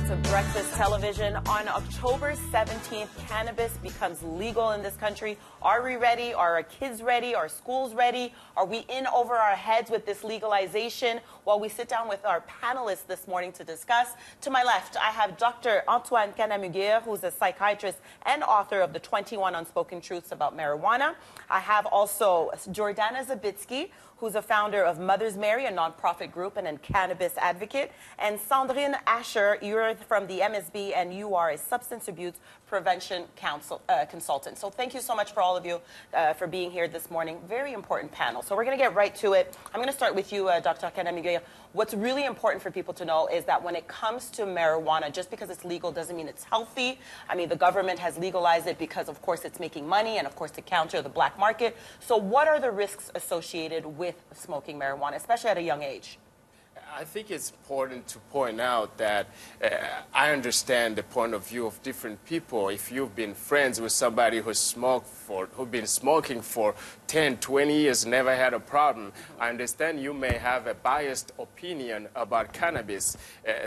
to Breakfast Television. On October 17th, cannabis becomes legal in this country. Are we ready? Are our kids ready? Are schools ready? Are we in over our heads with this legalization? Well, we sit down with our panelists this morning to discuss. To my left, I have Dr. Antoine Canamugir, who's a psychiatrist and author of the 21 Unspoken Truths About Marijuana. I have also Jordana Zabitsky, who's a founder of Mother's Mary, a nonprofit group and a cannabis advocate. And Sandrine Asher, you're from the MSB, and you are a substance abuse prevention consultant. So thank you so much for all of you for being here this morning. Very important panel. So we're going to get right to it. I'm going to start with you, Dr. Canamugir. What's really important for people to know is that when it comes to marijuana, just because it's legal doesn't mean it's healthy. I mean, the government has legalized it because, of course, it's making money and, of course, to counter the black market. So what are the risks associated with smoking marijuana, especially at a young age? I think it's important to point out that I understand the point of view of different people. If you've been friends with somebody who's been smoking for 10, 20 years, never had a problem, I understand you may have a biased opinion about cannabis,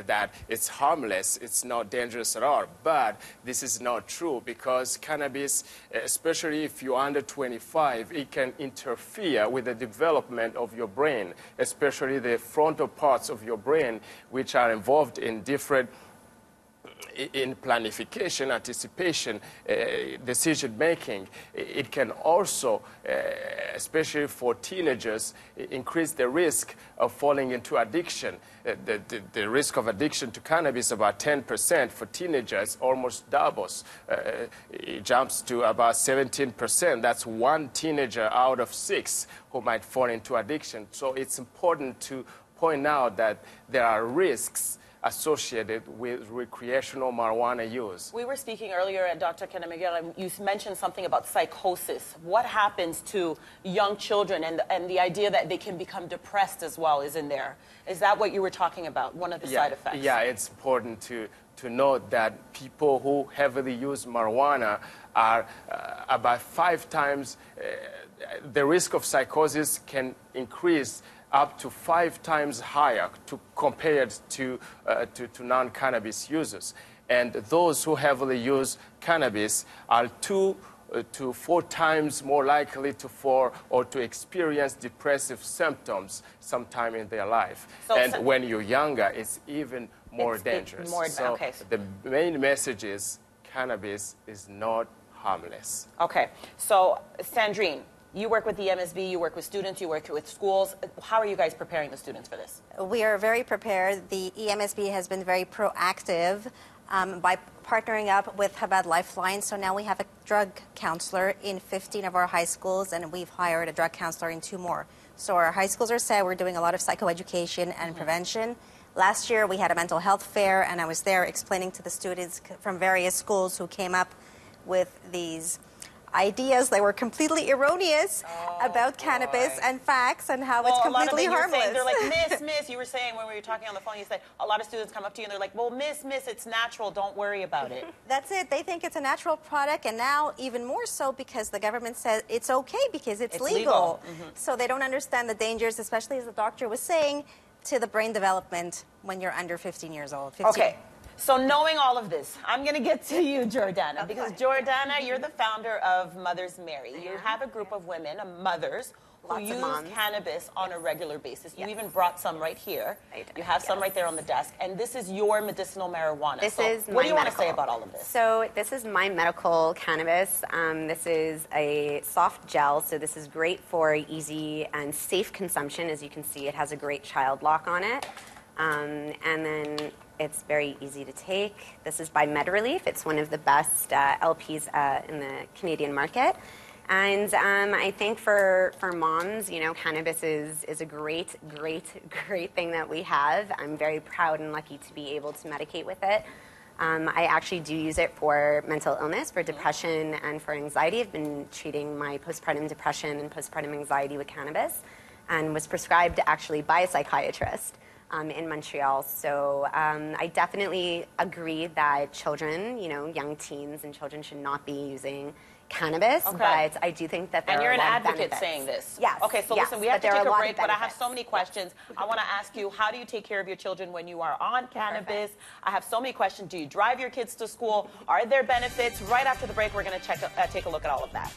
that it's harmless, it's not dangerous at all. But this is not true, because cannabis, especially if you're under 25, it can interfere with the development of your brain, especially the frontal parts of your brain, which are involved in different in planification, anticipation, decision making. It can also, especially for teenagers, increase the risk of falling into addiction. The risk of addiction to cannabis is about 10%. For teenagers, almost doubles. It jumps to about 17%. That's one teenager out of 6 who might fall into addiction. So it's important to point out that there are risks associated with recreational marijuana use. We were speaking earlier at Dr. Canamugir, and you mentioned something about psychosis. What happens to young children and the idea that they can become depressed as well is in there. Is that what you were talking about, one of the side effects? Yeah, it's important to note that people who heavily use marijuana are about 5 times, the risk of psychosis can increase up to 5 times higher compared to non-cannabis users. And those who heavily use cannabis are 2 to 4 times more likely to fall or to experience depressive symptoms sometime in their life. And when you're younger, it's even more dangerous. Okay. The main message is cannabis is not harmless. Okay. So, Sandrine, you work with the MSB, you work with students, you work with schools. How are you guys preparing the students for this? We are very prepared. The EMSB has been very proactive by partnering up with Chabad Lifeline. So now we have a drug counselor in 15 of our high schools, and we've hired a drug counselor in 2 more. So our high schools are set. We're doing a lot of psychoeducation and prevention. Last year, we had a mental health fair, and I was there explaining to the students from various schools who came up with these ideas that were completely erroneous about cannabis and facts and how it's completely harmless. They're like, Miss, you were saying when we were talking on the phone, you said a lot of students come up to you and they're like, well, Miss, it's natural, don't worry about it. That's it. They think it's a natural product, and now even more so because the government says it's okay because it's legal. So they don't understand the dangers, especially as the doctor was saying, to the brain development when you're under 15 years old. 15. Okay. So knowing all of this, I'm going to get to you, Jordana, because Jordana, you're the founder of Mother's Mary. You have a group of women, mothers, who use cannabis on a regular basis. You even brought some right here. You have some right there on the desk. And this is your medicinal marijuana. What do you want to say about all of this? So this is my medical cannabis. This is a soft gel, so this is great for easy and safe consumption. As you can see, it has a great child lock on it. And then it's very easy to take. This is by MedRelief. It's one of the best LPs in the Canadian market. And I think for moms, you know, cannabis is a great thing that we have. I'm very proud and lucky to be able to medicate with it. I actually do use it for mental illness, for depression, and for anxiety. I've been treating my postpartum depression and postpartum anxiety with cannabis, and was prescribed actually by a psychiatrist in Montreal. So I definitely agree that children, you know, young teens and children should not be using cannabis, but I do think that there and are you're an a lot advocate of benefits. saying this. Yes. Okay, so yes, listen, we have to take a break, but I have so many Yes. questions. I want to ask you, how do you take care of your children when you are on cannabis? Perfect. I have so many questions. Do you drive your kids to school? Are there benefits? Right after the break, we're going to take a look at all of that.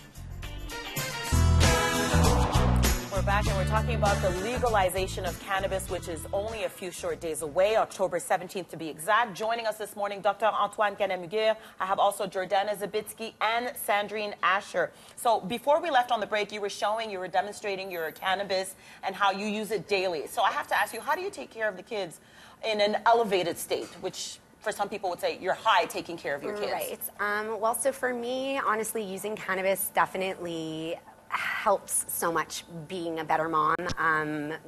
We're back and we're talking about the legalization of cannabis, which is only a few short days away, October 17th to be exact. Joining us this morning, Dr. Antoine Kanamugir. I have also Jordana Zabitsky and Sandrine Asher. So before we left on the break, you were demonstrating your cannabis and how you use it daily. So I have to ask you, how do you take care of the kids in an elevated state, which for some people would say you're high taking care of your kids? Right. Well, so for me, honestly, using cannabis definitely helps so much being a better mom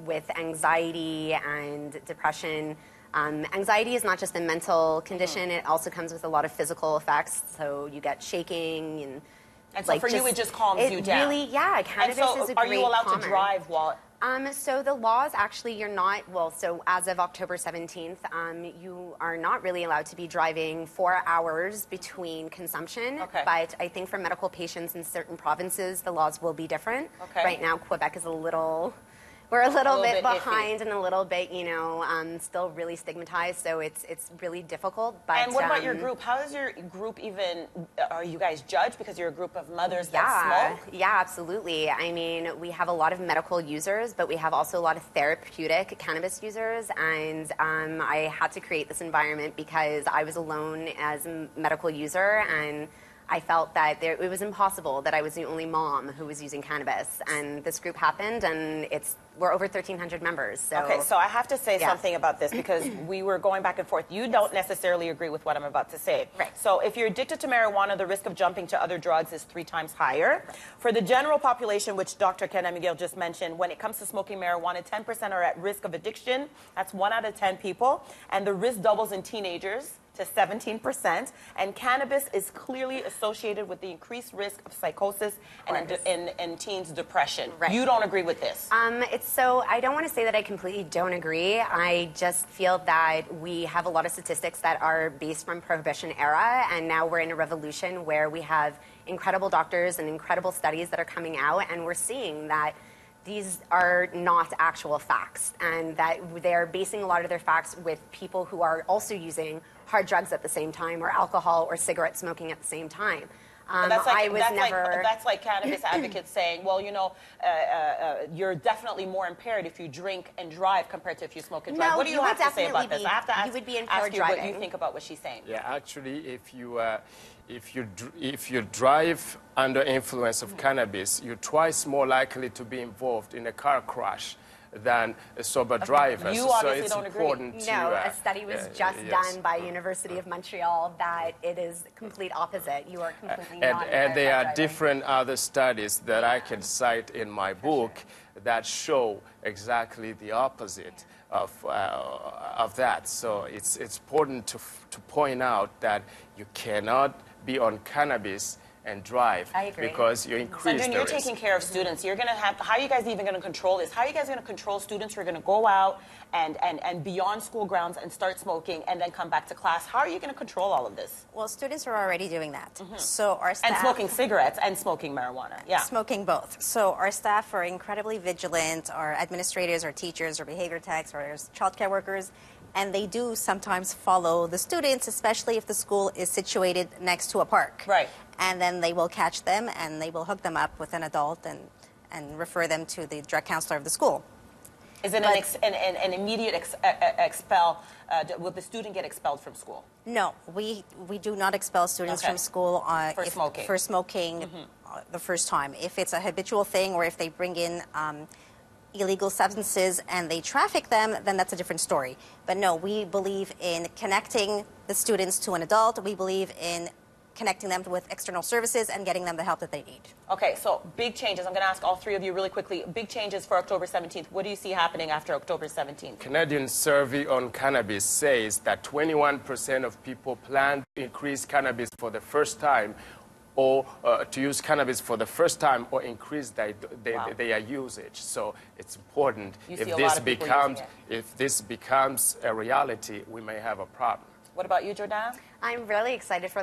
with anxiety and depression. Anxiety is not just a mental condition, it also comes with a lot of physical effects. So you get shaking and so for you, it just calms you down. Really, yeah, cannabis is a great Are you allowed calmer. to drive while... So the laws actually, you're not, well, so as of October 17th, you are not really allowed to be driving 4 hours between consumption. Okay. But I think for medical patients in certain provinces, the laws will be different. Okay. Right now, Quebec is we're a little bit behind iffy. And a little bit, still really stigmatized. So it's really difficult. But, and what about your group? How is your group even, are you guys judged because you're a group of mothers that smoke? Yeah, absolutely. I mean, we have a lot of medical users, but we have also a lot of therapeutic cannabis users. And I had to create this environment because I was alone as a medical user, and I felt that it was impossible that I was the only mom who was using cannabis. And this group happened, and we're over 1,300 members. So. Okay, so I have to say something about this because we were going back and forth. You don't necessarily agree with what I'm about to say. Right. So if you're addicted to marijuana, the risk of jumping to other drugs is 3 times higher. Right. For the general population, which Dr. Kanamugir just mentioned, when it comes to smoking marijuana, 10% are at risk of addiction. That's 1 out of 10 people. And the risk doubles in teenagers to 17%, and cannabis is clearly associated with the increased risk of psychosis and in teens depression. Right. You don't agree with this? I don't want to say that I completely don't agree. I just feel that we have a lot of statistics that are based from Prohibition era, and now we're in a revolution where we have incredible doctors and incredible studies that are coming out, and we're seeing that these are not actual facts, and that they're basing a lot of their facts with people who are also using hard drugs at the same time, or alcohol or cigarette smoking at the same time. That's like cannabis advocates saying, well, you're definitely more impaired if you drink and drive compared to if you smoke and drive. No, what do you have to say about this? I have to you would be ask you driving. what you think about what she's saying. Yeah, actually, if you drive under influence of cannabis, you're twice more likely to be involved in a car crash than a sober driver. You obviously don't agree. No, a study was just done by University of Montreal that it is complete opposite. You are completely not. And there are different other studies that I can cite in my book that show exactly the opposite of that. So it's important to point out that you cannot be on cannabis and drive. I agree. Because you increase the you're risk. taking care of students. You're going to have, how are you guys even going to control this? How are you guys going to control students who are going to go out and beyond school grounds and start smoking and then come back to class? How are you going to control all of this? Well, students are already doing that. So our staff... And smoking cigarettes and smoking marijuana. Yeah. Smoking both. So our staff are incredibly vigilant. Our administrators, our teachers, our behavior techs, our childcare workers, and they do sometimes follow the students, especially if the school is situated next to a park. Right. And then they will catch them and they will hook them up with an adult and refer them to the drug counselor of the school. Is it an immediate expel? Will the student get expelled from school? No, we do not expel students from school for smoking the first time. If it's a habitual thing or if they bring in illegal substances and they traffic them, then that's a different story. But no, we believe in connecting the students to an adult. We believe in connecting them with external services and getting them the help that they need. Okay, so big changes. I'm going to ask all three of you really quickly. Big changes for October 17th. What do you see happening after October 17th? Canadian survey on cannabis says that 21% of people plan to increase cannabis for the first time or to use cannabis for the first time or increase their usage. So it's important. If this becomes a reality, we may have a problem. What about you, Jordana? I'm really excited for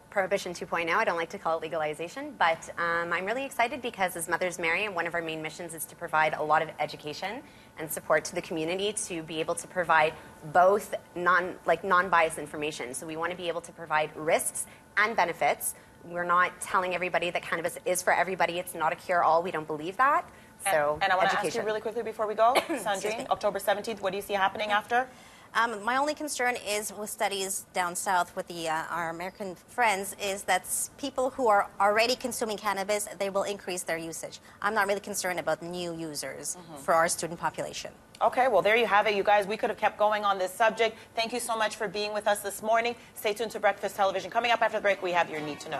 Prohibition 2.0. I don't like to call it legalization, but I'm really excited because as Mothers Marry, one of our main missions is to provide a lot of education and support to the community to be able to provide both non-biased information. So we want to be able to provide risks and benefits. We're not telling everybody that cannabis is for everybody. It's not a cure-all. We don't believe that. So, and I want to ask you really quickly before we go, Sandrine, October 17th, what do you see happening after? My only concern is with studies down south with our American friends is that people who are already consuming cannabis, they will increase their usage. I'm not really concerned about new users for our student population. Okay, well, there you have it, you guys. We could have kept going on this subject. Thank you so much for being with us this morning. Stay tuned to Breakfast Television. Coming up after the break, we have your Need to Know.